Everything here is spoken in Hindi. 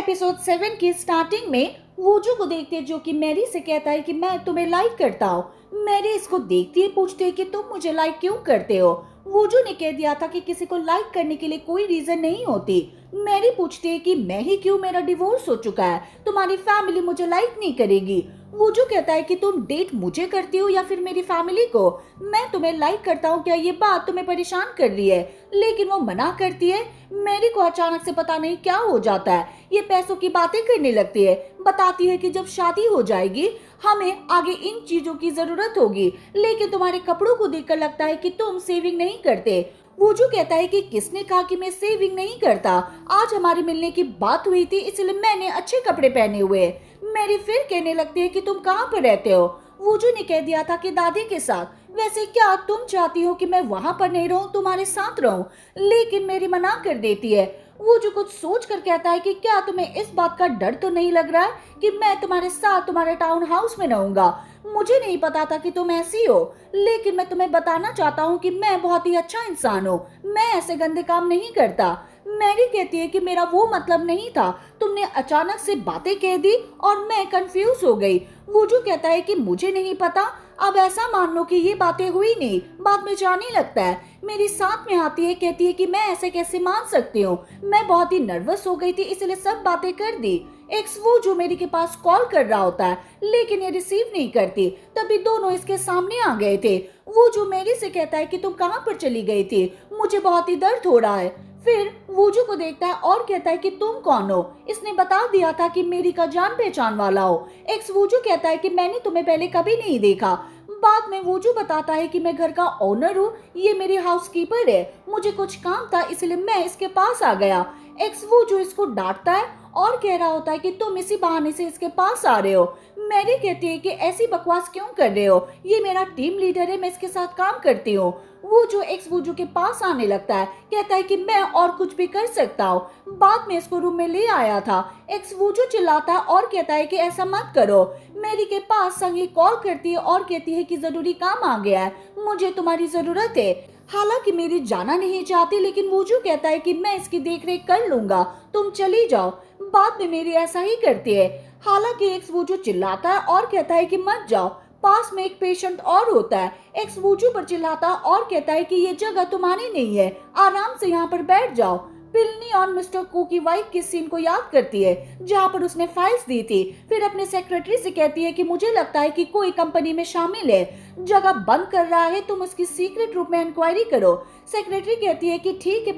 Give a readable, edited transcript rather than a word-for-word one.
एपिसोड 7 की स्टार्टिंग में वूजू को देखते जो कि मैरी से कहता है कि मैं तुम्हें लाइक करता हूँ। मैरी इसको देखती है, पूछती है कि तुम मुझे लाइक क्यों करते हो। वूजू ने कह दिया था कि किसी को लाइक करने के लिए कोई रीजन नहीं होती। मैरी पूछती है कि मैं ही क्यों, मेरा डिवोर्स हो चुका है, तुम्हारी फैमिली मुझे लाइक नहीं करेगी। वूजू कहता है कि तुम डेट मुझे करती हो या फिर मेरी फैमिली को, मैं तुम्हें लाइक करता हूँ, क्या ये बात तुम्हें परेशान कर रही है। लेकिन वो मना करती है। मैरी को अचानक से पता नहीं क्या हो जाता है, ये पैसों की बातें करने लगती है। बताती है कि जब शादी हो जाएगी हमें आगे इन चीजों की जरूरत होगी, लेकिन तुम्हारे कपड़ों को देखकर लगता है कि तुम सेविंग नहीं करते। वूजू कहता है कि किसने कहा कि मैं सेविंग नहीं करता, आज हमारे मिलने की बात हुई थी इसलिए मैंने अच्छे कपड़े पहने हुए। मैरी फिर कहने लगती है कि तुम कहाँ पर रहते हो। वूजू ने कह दिया था कि दादी के साथ। वैसे क्या तुम चाहती हो कि मैं वहां पर नहीं रहूं, तुम्हारे साथ रहूं। लेकिन मेरी मना कर देती है। वो जो कुछ सोच कर कहता है कि क्या तुम्हें इस बात का डर तो नहीं लग रहा है कि मैं तुम्हारे साथ तुम्हारे टाउन हाउस में रहूंगा। मुझे नहीं पता था कि तुम ऐसी हो, लेकिन मैं तुम्हें बताना चाहता हूँ कि मैं बहुत ही अच्छा इंसान हूँ, मैं ऐसे गंदे काम नहीं करता। मैरी कहती है कि मेरा वो मतलब नहीं था, तुमने अचानक से बातें कह दी और मैं कंफ्यूज हो गई। वूजू कहता है कि मुझे नहीं पता, अब ऐसा मान लो कि ये बातें हुई नहीं, बाद में जाने लगता है। मेरी साथ में आती है, कहती है कि मैं ऐसे कैसे मान सकती हूँ, मैं बहुत ही नर्वस हो गई थी इसलिए सब बातें कर दी। एक्स वो जो मेरी के पास कॉल कर रहा होता है लेकिन ये रिसीव नहीं करती, तभी दोनों इसके सामने आ गए थे। वो जो मेरी से कहता है कि तुम कहाँ पर चली गई थी, मुझे बहुत ही दर्द हो रहा है। फिर वूजू को देखता है और कहता है कि तुम कौन हो, इसने बता दिया था कि मेरी का जान पहचान वाला हो। एक्स वूजू कहता है कि मैंने तुम्हें पहले कभी नहीं देखा। बाद में वूजू बताता है कि मैं घर का ओनर हूँ, ये मेरी हाउसकीपर है, मुझे कुछ काम था इसलिए मैं इसके पास आ गया। एक्स वूजू इसको डांटता है और कह रहा होता है कि तुम इसी बहाने से इसके पास आ रहे हो। मैरी कहती है कि ऐसी बकवास क्यों कर रहे हो, ये मेरा टीम लीडर है, मैं इसके साथ काम करती हूँ। वो जो एक्स वूजू के पास आने लगता है, कहता है कि मैं और कुछ भी कर सकता हूँ, बाद में इसको रूम में ले आया था। एक्स वूजू चिल्लाता है और कहता है कि ऐसा मत करो। मैरी के पास संगी कॉल करती है और कहती है कि जरूरी काम आ गया है, मुझे तुम्हारी जरूरत है। हालांकि मेरी जाना नहीं चाहती, लेकिन वूजू कहता है कि मैं इसकी देखरेख कर लूंगा, तुम चली जाओ। बाद में मेरी ऐसा ही करती है। हालांकि एक्स वूजू चिल्लाता है और कहता है कि मत जाओ, पास में एक पेशेंट और होता है। एक्स वूजू पर चिल्लाता और कहता है कि ये जगह तुम्हारी नहीं है, आराम से यहाँ पर बैठ जाओ। पिलनी और मिस्टर कू की वाइफ के सीन को याद करती है जहाँ पर उसने फाइल्स दी थी। फिर अपने सेक्रेटरी से कहती है कि मुझे लगता है कि कोई कंपनी में शामिल है, जगह बंद कर रहा है, तुम उसकी सीक्रेट रूप में इंक्वायरी करो। सेक्रेटरी कहती है कि ठीक है।